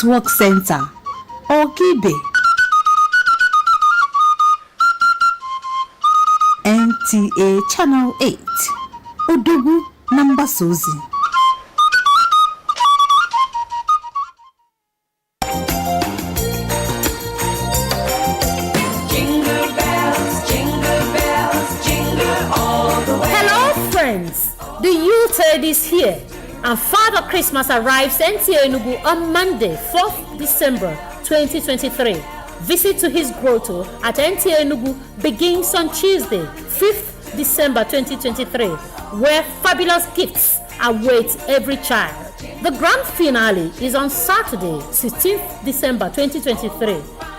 Network Center, Ogibe, NTA Channel 8, Odogwu Number Sozi. The Yuletide is here, and Father Christmas arrives NTA Enugu on Monday, 4th December 2023. Visit to his grotto at NTA Enugu begins on Tuesday, 5th December 2023, where fabulous gifts await every child. The grand finale is on Saturday, 16th December 2023,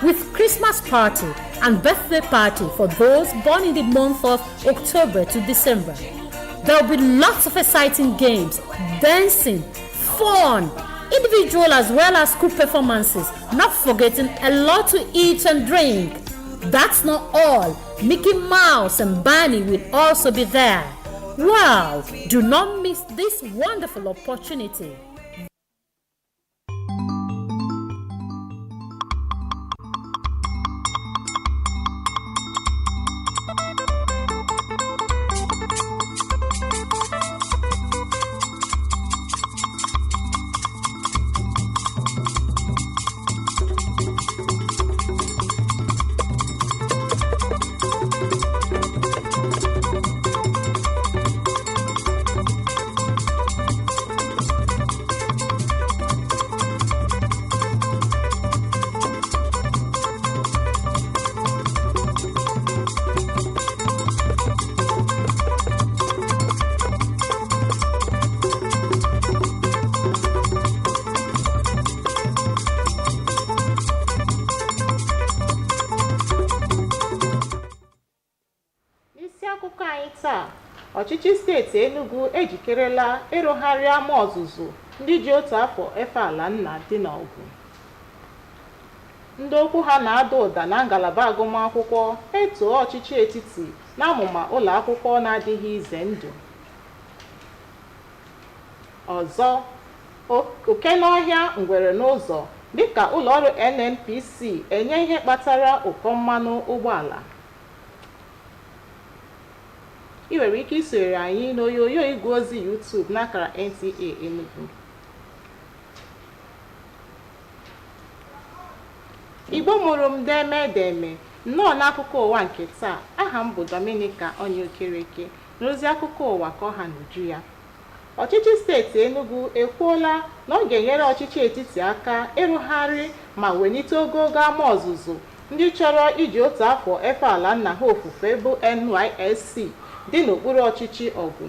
with Christmas party and birthday party for those born in the month of October to December. There will be lots of exciting games, dancing, fun, individual as well as group performances, not forgetting a lot to eat and drink. That's not all. Mickey Mouse and Barney will also be there. Wow! Do not miss this wonderful opportunity. Ọchịchị steeti Enugu ejikerela ịrụgharị ama ọzụzụ ndị ji otu afọ efe ala nna dị n'Ọgụ. Ndị okwu ha na-ada ụda na ngalaba agụmakwụkwọ etoo ọchịchị etiti na amụma ụlọ akwụkwọ na-adịghị ize ndụ. Ọzọ, oke n'ọhịa ngwere n'ụzọ dịka ụlọọrụ NNPC enye ihe kpatara ụkọ mmanụ ụgbọala. Ị nwere ike isonyere anyị n'oyoyo igwe ozi YouTube n'akara NTA Enugu. Igbo mụrụ m deme nnọọ n'akụkọ ụwa nke taa. Aha m bụ Dominica Onyeokereke n'ozi akụkọ ụwa ka ọha n'uju ya. Ọchịchị steeti Enugu ekwuola na ọ ga-enyere ọchịchị etiti aka ịrụgharị ma welite ogogo ama ọzụzụ ndị chọrọ iji otu afọ efe ala nna ha ofufe bụ NYSC dị n'okpuru ọchịchị Ọgụ.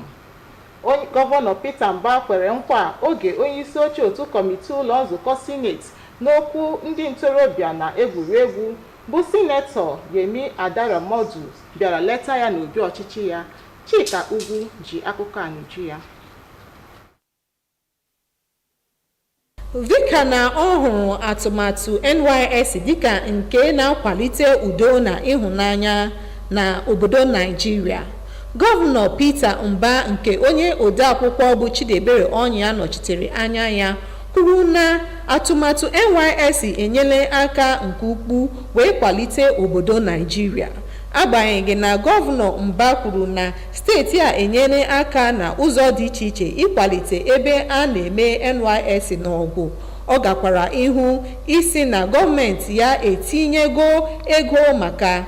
Gọvanọ Peter Mbah kwere nkwa oge onyeisi oche otu kọmitii ụlọ nzukọ sineti n'okwu ndị ntorobịa na egwuregwu bụ sinetọ Yemi Adaramodu bịara leta ya n'obi ọchịchị ya. Chika Ugwu ji akụkọ a n'uju ya. Dịka na ọ hụrụ atụmatụ NYSC dịka nke na-akwalite udo na ịhụnanya na obodo Naịjirịa, Gọvanọ Peter Mbah nke onye odeakwụkwọ bụ Chidebere Ọnya nọchitere anya ya kwuru na atụmatụ NYSC enyela aka nke ukwuu wee kwalite obodo Naịjirịa. Agbanyeghị na Gọvanọ Mbah kwuru na steeti a enyere aka na ụzọ dị iche iche ịkwalite ebe a na-eme NYSC n'Ọgụ, ọ gakwara ihu isi na gọọmenti ya etinyego ego maka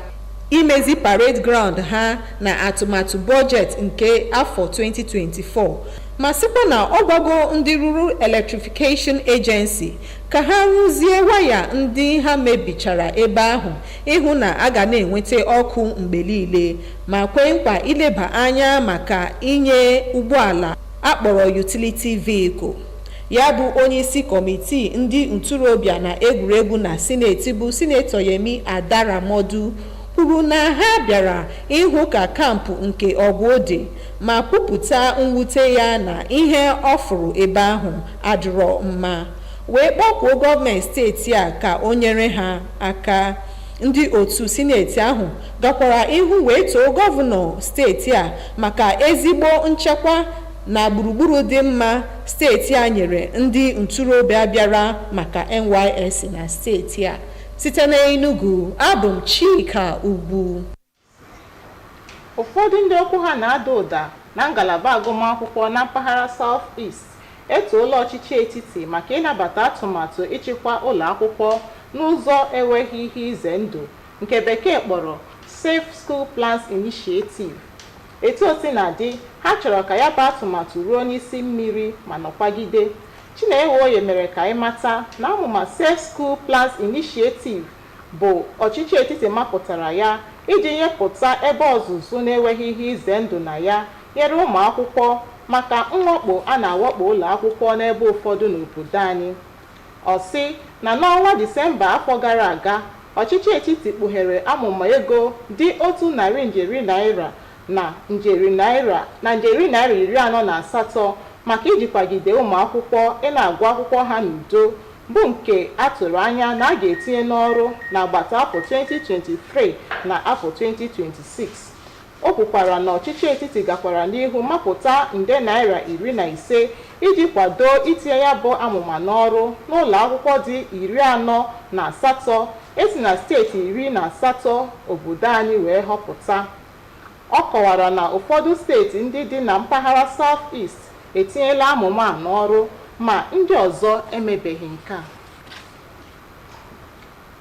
imezi parade ground ha na atụmatụ bọjetị nke afọ 2024, ma sịkwa na ọ gwago ndị Rural Electrification Agency ka ha rụzie waya ndị ha mebichara ebe ahụ ịhụ na a ga na-enweta ọkụ mgbe niile, ma kwee nkwa ileba anya maka inye ụgbọala akpọrọ utility vehicle. Ya bụ onye isi kọmitii ndị ntorobịa na egwuregwu na sineti bụ sinetọ Yemi Adaramodu kwuru na ha bịara ịhụ ka kampụ nke Ọgụ dị ma kwupụta mwute ya na ihe ọ fụrụ ebe ahụ adịrọ mma, wee kpọkuo gọọmenti steeti a ka o nyere ha aka. Ndị otu sineti ahụ gakwara ihu wee too gọvanọ steeti a maka ezigbo nchekwa na gburugburu dị mma steeti a nyere ndị ntorobịa bịara maka NYSC na steeti a. Site na Enugu, abụ m Chika Ugwu. Ụfọdụ ndị okwu ha na-ada ụda na ngalaba agụmakwụkwọ na mpaghara South East etoola ọchịchị etiti maka ịnabata atụmatụ ịchịkwa ụlọ akwụkwọ n'ụzọ enweghị ihe ize ndụ nke bekee kpọrọ Safe School Plans Initiative. Etu o sinadị, ha chọrọ ka ya bụ atụmatụ ruo n'isi mmiri ma nọkwagide. Chinenyewoye mere ka anyị mata na amụma Safe School Plans Initiative bụ ọchịchị etiti mapụtara ya iji nyepụta ebe ọzụzụ na-enweghị ihe ize ndụ na ya nyere ụmụ akwụkwọ maka mwakpo a na-awakpo ụlọ akwụkwọ n'ebe ụfọdụ n'obodo anyị. Ọ sị na n'ọnwa Disemba afọ gara aga, ọchịchị etiti kpughere amụma ego dị 100 njeri naira na njeri naira 48 maka iji kwagide ụmụ akwụkwọ ị na-agụ akwụkwọ ha n'udo, bụ nke a tụrụ anya na a ga-etinye n'ọrụ n'agbata afọ 2023 na afọ 2026. O kwukwara na ọchịchị etiti gakwara n'ihu mapụta nde naira 15 iji kwado itinye ya bụ amụma n'ọrụ n'ụlọ akwụkwọ dị 48 esi na steeti 18 obodo anyị wee họpụta. Ọ kọwara na ụfọdụ steeti ndị dị na mpaghara South East etinyela amụma a n'ọrụ ma ndị ọzọ emebeghị nke a.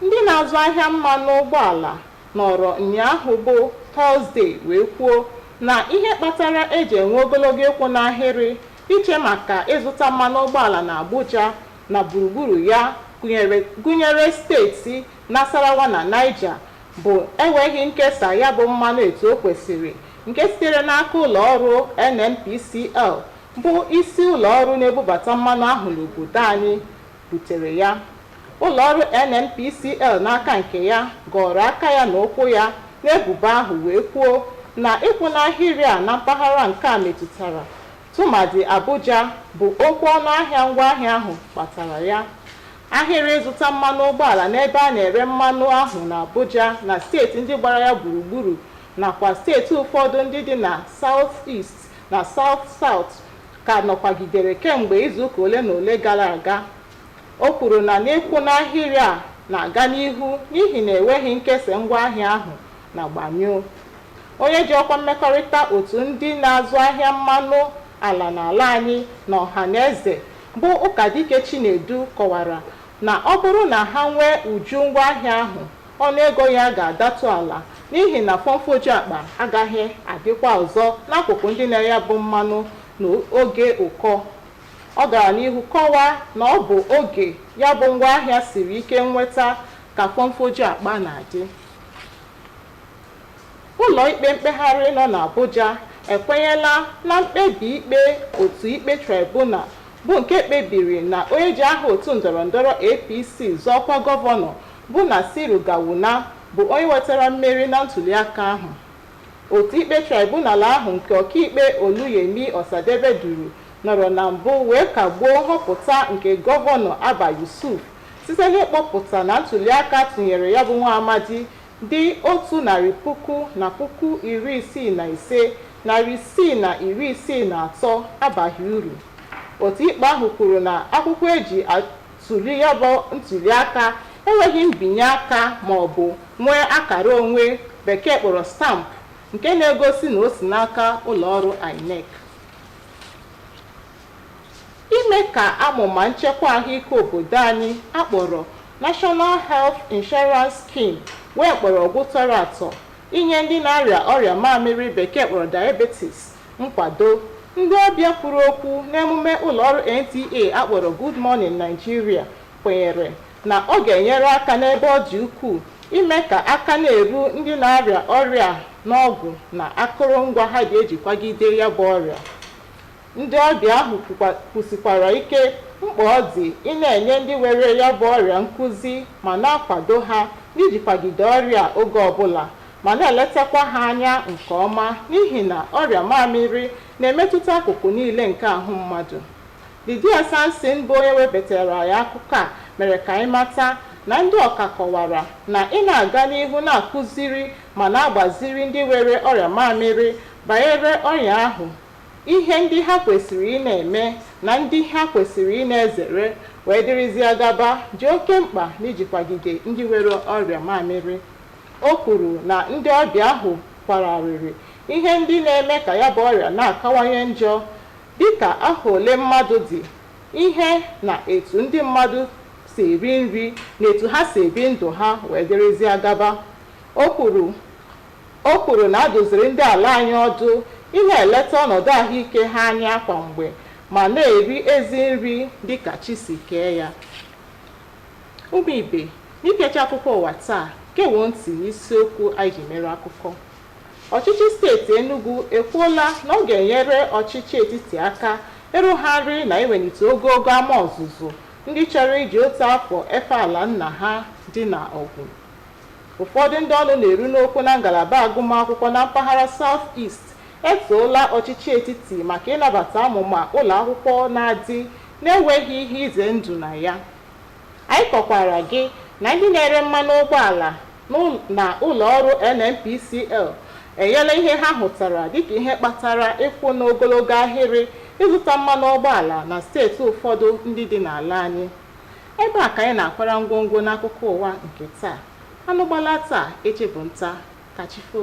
Ndị na-azụ ahịa mmanụ ụgbọala nọrọ ụnyaahụ bụ Tọzdee wee kwuo na ihe kpatara eji enwe ogologo ịkwụ n'ahịrị iche maka ịzụta mmanụ ụgbọala na Abuja na gburugburu ya gụnyere steeti Nasarawa na Niger bụ enweghị nkesa ya bụ mmanụ etu o kwesịrị, nke sitere n'aka ụlọ ọrụ NNPCL bụ isi ụlọ ọrụ na-ebubata mmanụ ahụ n'obodo anyị butere ya. Ụlọ ọrụ NNPCL n'aka nke ya gọrọ aka ya na ụkwụ ya n'ebubo ahụ wee kwuo na ịkwụ n'ahịrị a na mpaghara nke a metụtara tụmadị Abuja bụ okwu ọnụ ahịa ngwaahịa ahụ kpatara ya. Ahịrị ịzụta mmanụ ụgbọala n'ebe a na-ere mmanụ ahụ na Abuja na steeti ndị gbara ya gburugburu nakwa steeti ụfọdụ ndị dị na South East na South South ka nọkwagidere kemgbe izuụka ole na ole gara aga. O kwuru na n'ịkwụ n'ahịrị a na-aga n'ihu n'ihi na enweghị nkesa ngwaahịa ahụ na gbanyụọ. Onye ji ọkwa mmekọrịta otu ndị na-azụ ahịa mmanụ ala n'ala anyị na ọhaneze bụ Ụkadike Chinedu kọwara na ọ bụrụ na ha nwee uju ngwaahịa ahụ, ọnụego ya ga-adatụ ala n'ihi na fọmfoju akpa agaghị adịkwa ọzọ n'akụkụ ndị na-ere bụ mmanụ n'oge ụkọ. Ọ gara n'ihu kọwaa na ọ bụ oge ya bụ ngwaahịa siri ike nweta ka fọmfoju akpa na-adị. Ụlọ ikpe mkpegharị nọ n'Abuja ekwenyela na mkpebi ikpe otu ikpe tribunal bụ nke kpebiri na onye ji aha otu ndọrọndọrọ APC zọọkwa gọvanọ bụ Nasiru Gawuna bụ onye wetara mmeri na ntụliaka ahụ. Otu ikpe tribunal ahụ nke ọkaikpe Oluyemi Osadebe duru nọrọ na mbụ wee kagbuo nhọpụta nke gọvanọ Abba Yusuf site n'ịkpọpụta na ntụliaka tụnyere ya bụ nwa amadi dị 100,000 na 65,000 663 abaghị uru. Otu ikpe ahụ kwuru na akwụkwọ eji atụli ya bụ ntụliaka enweghị mbinye aka ma ọ bụ nwee akara onwe bekee kpọrọ stamp nke na-egosi na o si n'aka ụlọ ọrụ INEC. Ime ka amụma nchekwa ahụike obodo anyị akpọrọ National Health Insurance Scheme wee mkpọrọgwụ tọrọ atọ inye ndị na-arịa ọrịa mamịrị bekee kpọrọ diabetes nkwado. Ndị ọbịa kwuru okwu n'emume ụlọọrụ NTA akpọrọ Good Morning Nigeria kwenyere na ọ ga-enyere aka n'ebe ọ dị ukwuu ime ka aka na-eru ndị na-arịa ọrịa n'ọgwụ na akụrụngwa ha ga-eji kwagide ya bụ ọrịa. Ndị ọbịa ahụ kwusikwara ike mkpa ọ dị ị na-enye ndị nwere ya bụ ọrịa nkụzi ma na-akwado ha n'iji kwagide ọrịa oge ọbụla ma na-eletakwa ha anya nke ọma n'ihi na ọrịa mamịrị na-emetụta akụkụ niile nke ahụ mmadụ. Lydia Samson bụ onye wepụtara ya akụkọ a mere ka anyị mata na ndị ọka kọwara na ị na-aga n'ihu na-akụziri ma na-agbaziri ndị nwere ọrịa mamịrị banyere ọrịa ahụ ihe ndị ha kwesịrị ị na-eme na ndị ha kwesịrị ị na-ezere wee dịrịzie gaba dị oke mkpa n'ijikwagide ndị nwere ọrịa mamịrị. O kwuru na ndị ọbịa ahụ kwararịrị ihe ndị na-eme ka ya bụ ọrịa na-akawanye njọ dịka aha ole mmadụ dị, ihe na etu ndị mmadụ si eri nri na etu ha si ebi ndụ ha wee dịrịzie gaba. O kwuru na a doziri ndị ala anyị ọdụ ị na-eleta ọnọdụ ahụike ha anya kwa mgbe ma na-eri ezi nri dịka chi si kee ya. Ụmụ ibe, n'ikechi akụkọ ụwa taa, gewo ntị n'isiokwu anyị ji mere akụkọ. Ọchịchị steeti Enugu ekwuola na ọ ga-enyere ọchịchị etiti aka ịrụgharị na iwelite ogogo ama ọzụzụ ndị chọrọ iji otu afọ efe ala nna ha dị na Ọgwụ. Ụfọdụ ndị ọnụ na-eru n'okwu na ngalaba agụmakwụkwọ na mpaghara South East etoola ọchịchị etiti maka ịnabata amụma ụlọ akwụkwọ na-adị na-enweghị ihe ize ndụ na ya. Anyị kọkwara gị na ndị na-ere mmanụ ụgbọala na ụlọ ọrụ NNPCL enyela ihe ha hụtara dịka ihe kpatara ịkwụ n'ogologo ahịrị ịzụta mmanụ ụgbọala na steeti ụfọdụ ndị dị n'ala anyị. Ebe a ka anyị na-akwara ngwongwo n'akụkọ ụwa nke taa. Anụ gbala taa, echi bụ nta. Kachifo.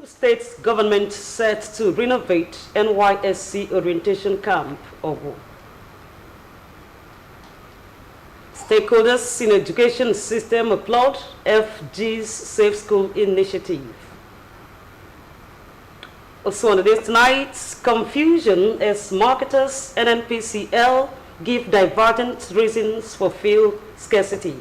State government set to renovate NYSC orientation camp, Ogu. Stakeholders in education system applaud FG's Safe School initiative. Also on the day tonight, confusion as marketers and NPCL give divergent reasons for fuel scarcity.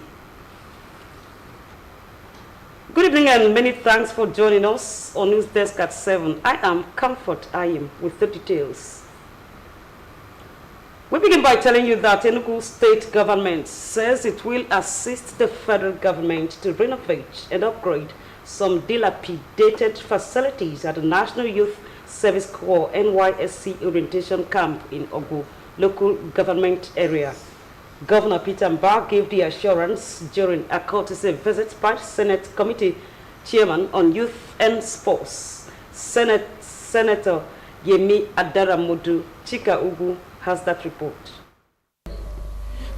Good evening and many thanks for joining us on News Desk at 7. I am Comfort Ayim with the details. We begin by telling you that Enugu state government says it will assist the federal government to renovate and upgrade some dilapidated facilities at the National Youth Service Corps NYSC orientation camp in Ogu local government area. Governor Peter Mba gave the assurance during a courtesy visit by Senate Committee Chairman on Youth and Sports. Senator Yemi Adaramodu Chika Ugu has that report.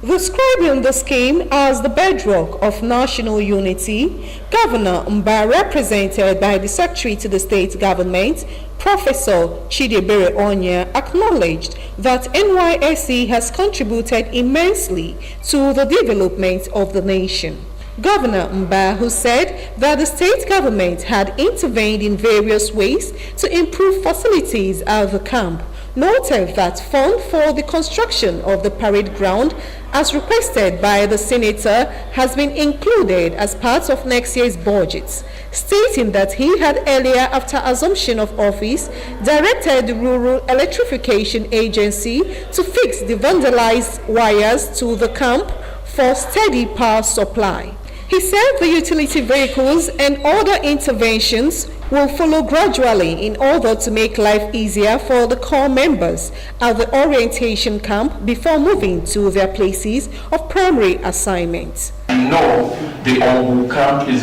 Describing the scheme as the bedrock of national unity, Governor Mba, represented by the Secretary to the State Government, Professor Chidebere Onya, acknowledged that NYSC has contributed immensely to the development of the nation. Governor Mba, who said that the state government had intervened in various ways to improve facilities at the camp, noted that fund for the construction of the parade ground, as requested by the senator, has been included as part of next year's budget, stating that he had earlier, after assumption of office, directed the Rural Electrification Agency to fix the vandalized wires to the camp for steady power supply. He said the utility vehicles and other interventions will follow gradually in order to make life easier for the corps members at the orientation camp before moving to their places of primary assignment. No, the Ogu camp is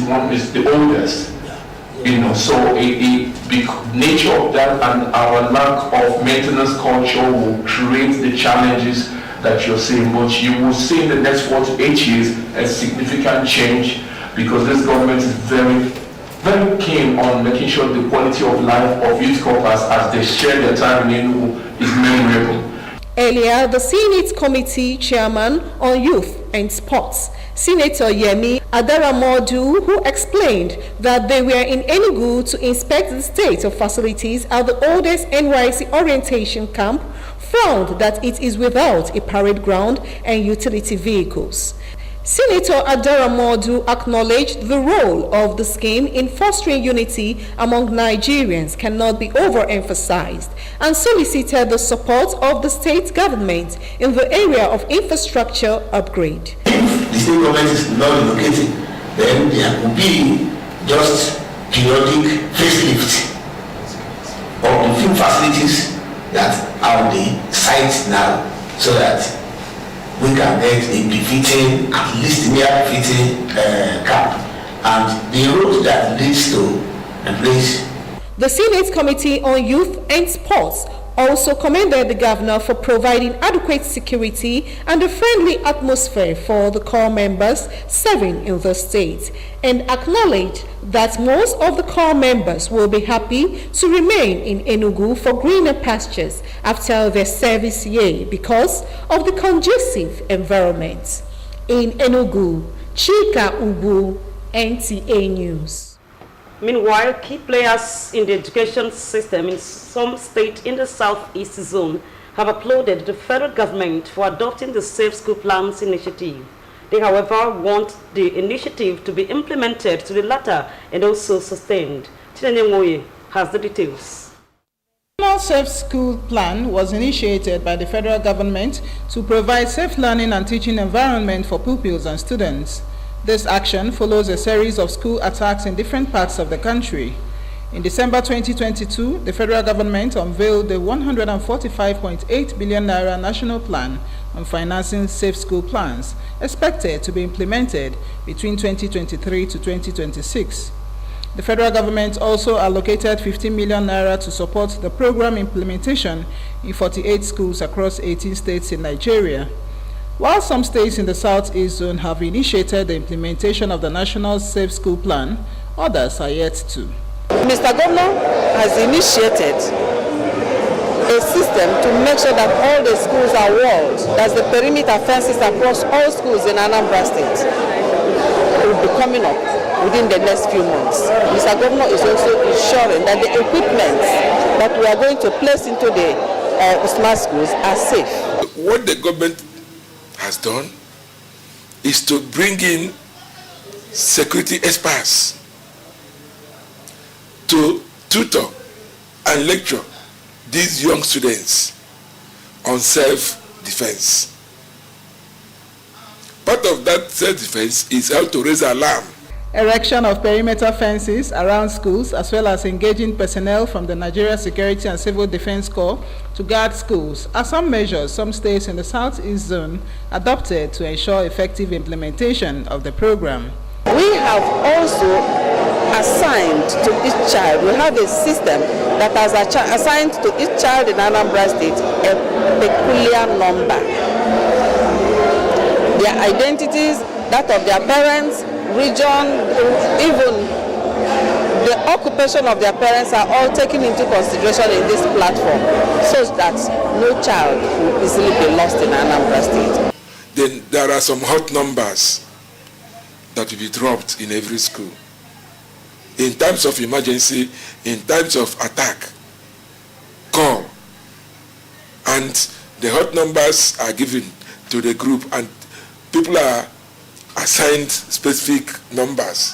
the oldest, so the nature of that and our lack of maintenance culture will create the challenges that you're seeing, but you will see in the next 4 to 8 years a significant change, because this government is very, very keen on making sure the quality of life of youth corpers as they share their time in Enugu is memorable. Earlier, the Senate Committee Chairman on Youth and Sports, Senator Yemi Adaramodu, who explained that they were in Enugu to inspect the state of facilities at the oldest NYC orientation camp, found that it is without a parade ground and utility vehicles. Senator Adaramodu acknowledged the role of the scheme in fostering unity among Nigerians cannot be overemphasized and solicited the support of the state government in the area of infrastructure upgrade. If the state government is not relocating, then there will be just periodic facelift of the few facilities that are on the site now, so that we can get a befitting, at least near befitting camp, and the road that leads to a place. The Senate Committee on Youth and Sports also commended the governor for providing adequate security and a friendly atmosphere for the corps members serving in the state, and acknowledged that most of the corps members will be happy to remain in Enugu for greener pastures after their service year because of the conducive environment. In Enugu, Chika Ubu, NTA News. Meanwhile, key players in the education system in some states in the southeast zone have applauded the federal government for adopting the Safe School Plans initiative. They, however, want the initiative to be implemented to the latter and also sustained. Chinenye Moye has the details. The National Safe School Plan was initiated by the federal government to provide safe learning and teaching environment for pupils and students. This action follows a series of school attacks in different parts of the country. In December 2022, the federal government unveiled the 145.8 billion naira national plan on financing safe school plans, expected to be implemented between 2023 to 2026. The federal government also allocated 15 million naira to support the program implementation in 48 schools across 18 states in Nigeria. While some states in the Southeast Zone have initiated the implementation of the National Safe School Plan, others are yet to. Mr. Governor has initiated a system to make sure that all the schools are walled, that the perimeter fences across all schools in Anambra State will be coming up within the next few months. Mr. Governor is also ensuring that the equipment that we are going to place into the smart schools are safe. What the government has done is to bring in security experts to tutor and lecture these young students on self-defense. Part of that self-defense is how to raise alarm. Erection of perimeter fences around schools, as well as engaging personnel from the Nigeria Security and Civil Defense Corps to guard schools, are some measures some states in the Southeast Zone adopted to ensure effective implementation of the program. We have also assigned to each child, we have a system that has assigned to each child in Anambra State a peculiar number. Their identities, that of their parents, region, even the occupation of their parents are all taken into consideration in this platform, so that no child will easily be lost in Anambra State. Then there are some hot numbers that will be dropped in every school. In times of emergency, in times of attack, call. And the hot numbers are given to the group, and people are assigned specific numbers.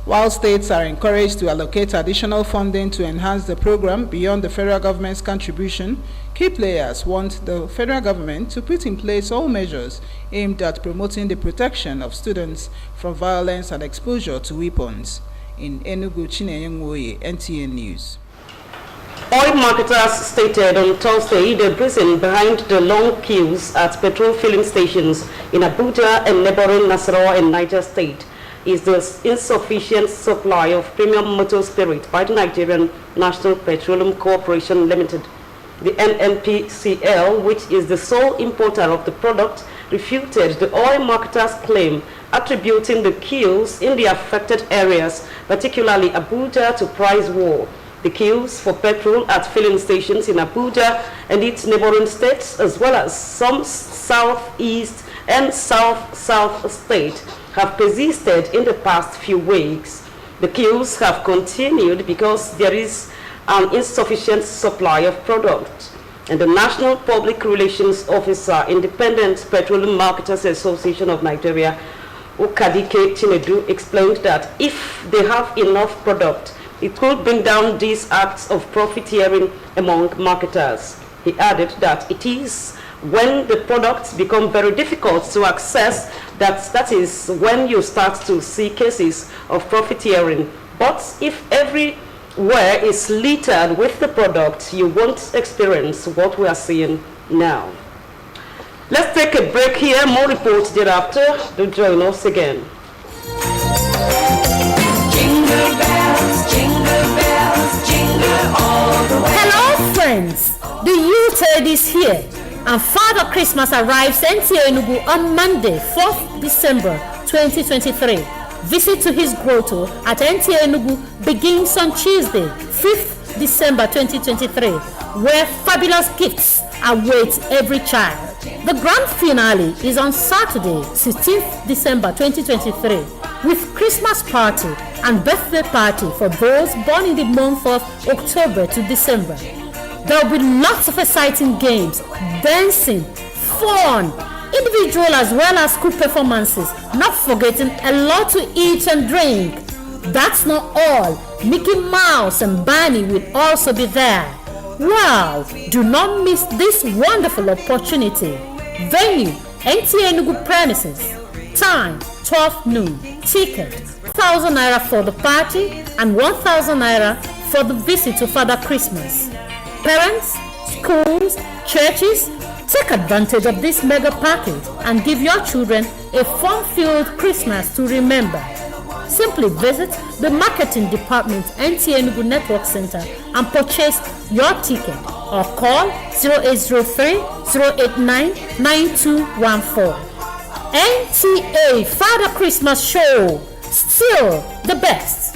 While states are encouraged to allocate additional funding to enhance the program beyond the federal government's contribution, key players want the federal government to put in place all measures aimed at promoting the protection of students from violence and exposure to weapons. In Enugu, Chinenye Moye, NTA News. Oil marketers stated on Thursday the reason behind the long queues at petrol filling stations in Abuja and neighboring Nasarawa and Niger State is the insufficient supply of premium motor spirit by the Nigerian National Petroleum Corporation Limited. The NNPCL, which is the sole importer of the product, refuted the oil marketers' claim, attributing the queues in the affected areas, particularly Abuja, to price war. The queues for petrol at filling stations in Abuja and its neighboring states, as well as some southeast and south-south states, have persisted in the past few weeks. The queues have continued because there is an insufficient supply of product. And the National Public Relations Officer, Independent Petroleum Marketers Association of Nigeria, Ukadike Chinedu, explained that if they have enough product, it could bring down these acts of profiteering among marketers. He added that it is when the products become very difficult to access that is when you start to see cases of profiteering. But if everywhere is littered with the product, you won't experience what we are seeing now. Let's take a break here. More reports thereafter. Do join us again. Jingle bells, jingle all the way. Hello friends, the youth is here and Father Christmas arrives in Enugu on Monday, 4th December 2023. Visit to his grotto at Enugu begins on Tuesday, 5th December 2023, where fabulous gifts await every child. The grand finale is on Saturday, 16th December 2023, with Christmas party and birthday party for those born in the month of October to December. There will be lots of exciting games, dancing, fun, individual as well as school performances, not forgetting a lot to eat and drink. That's not all. Mickey Mouse and Barney will also be there. Wow! Do not miss this wonderful opportunity. Venue, Enugu premises. Time, 12 noon. Ticket, 1,000 naira for the party and 1,000 naira for the visit to Father Christmas. Parents, schools, churches, take advantage of this mega package and give your children a fun-filled Christmas to remember. Simply visit the marketing department Enugu Network Center and purchase your ticket or call 0803-089-9214. NTA Father Christmas Show, still the best.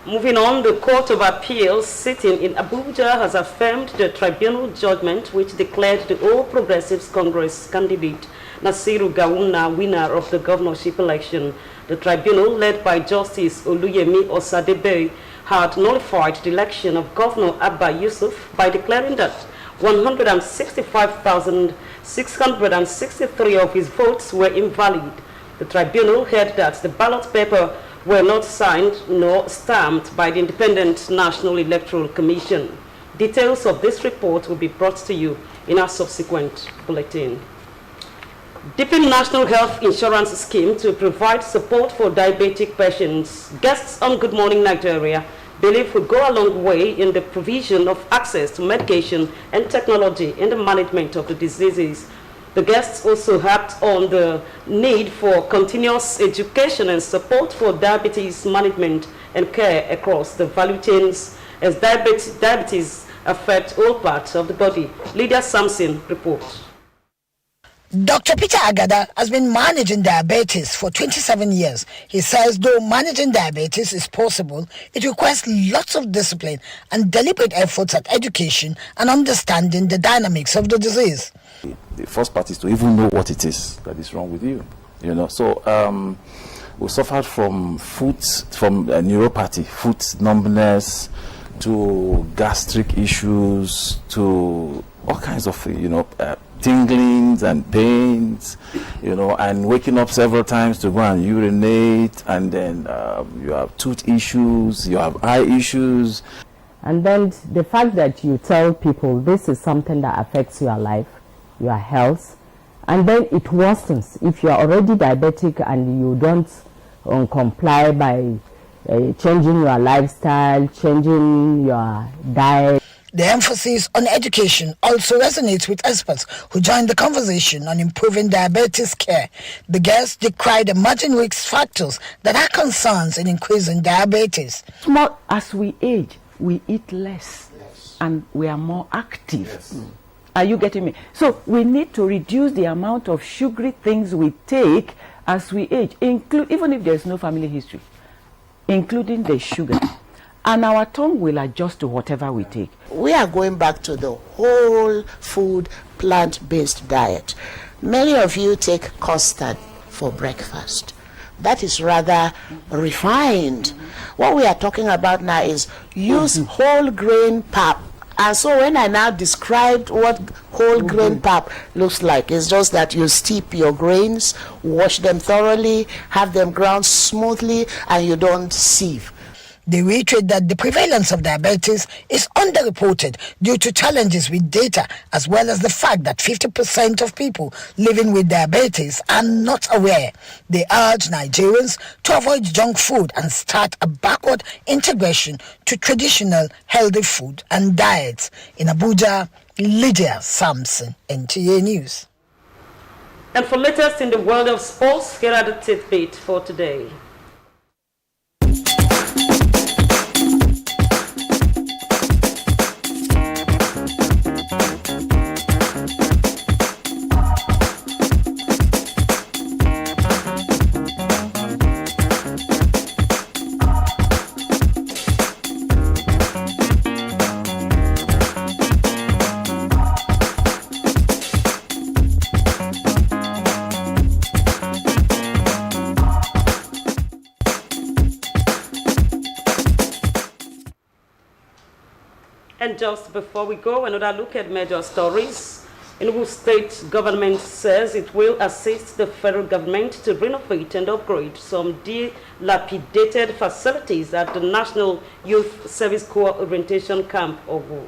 Moving on, the Court of Appeals sitting in Abuja has affirmed the tribunal judgment which declared the All Progressives Congress candidate Nasiru Gawuna winner of the governorship election. The tribunal, led by Justice Oluyemi Osadebe, had nullified the election of Governor Abba Yusuf by declaring that 165,663 of his votes were invalid. The tribunal heard that the ballot paper were not signed nor stamped by the Independent National Electoral Commission. Details of this report will be brought to you in our subsequent bulletin. Deepen National Health Insurance Scheme to provide support for diabetic patients. Guests on Good Morning Nigeria believe will go a long way in the provision of access to medication and technology in the management of the diseases. The guests also harped on the need for continuous education and support for diabetes management and care across the value chains as diabetes affects all parts of the body. Lydia Sampson reports. Dr. Peter Agada has been managing diabetes for 27 years. He says though managing diabetes is possible, it requires lots of discipline and deliberate efforts at education and understanding the dynamics of the disease. The first part is to even know what it is that is wrong with you. So we suffered from neuropathy, foot numbness, to gastric issues, to all kinds of tinglings and pains, and waking up several times to go and urinate, and then you have tooth issues, you have eye issues. And then the fact that you tell people this is something that affects your life, your health, and then it worsens. If you are already diabetic and you don't comply by changing your lifestyle, changing your diet. The emphasis on education also resonates with experts who joined the conversation on improving diabetes care. The guests decried emerging risk factors that are concerns in increasing diabetes. As we age, we eat less and we are more active. Yes. Are you getting me? So we need to reduce the amount of sugary things we take as we age, even if there's no family history, including the sugar. and our tongue will adjust to whatever we take. We are going back to the whole food plant-based diet. Many of you take custard for breakfast. That is rather refined. What we are talking about now is use whole grain pap. And so when I now described what whole grain pap looks like, it's just that you steep your grains, wash them thoroughly, have them ground smoothly, and you don't sieve. They reiterate that the prevalence of diabetes is underreported due to challenges with data, as well as the fact that 50% of people living with diabetes are not aware. They urge Nigerians to avoid junk food and start a backward integration to traditional healthy food and diets. In Abuja, Lydia Sampson, NTA News. And for latest in the world of sports, here are the tidbits for today. And just before we go, another look at major stories. Enugu state government says it will assist the federal government to renovate and upgrade some dilapidated facilities at the National Youth Service Corps Orientation Camp, Ogu.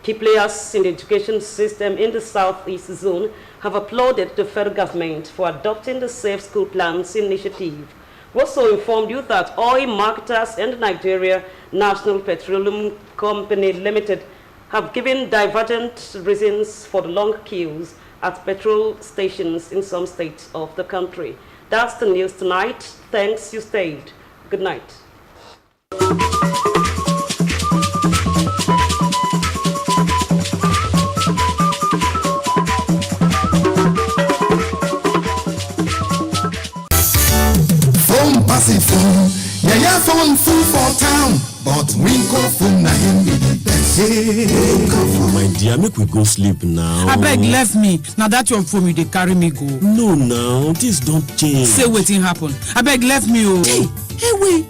Key players in the education system in the Southeast Zone have applauded the federal government for adopting the Safe School Plans initiative. We also informed you that oil marketers and Nigeria National Petroleum Company Limited have given divergent reasons for the long queues at petrol stations in some states of the country. That's the news tonight. Thanks you stayed. Good night. Yeah, phone full for town, but we go phone na him be the best. Hey, my dear, make we go sleep now. Abeg left me. Now that your phone you dey carry me go. No, now this don't change. Say wetin happen. Abeg left me oh. Hey, wait.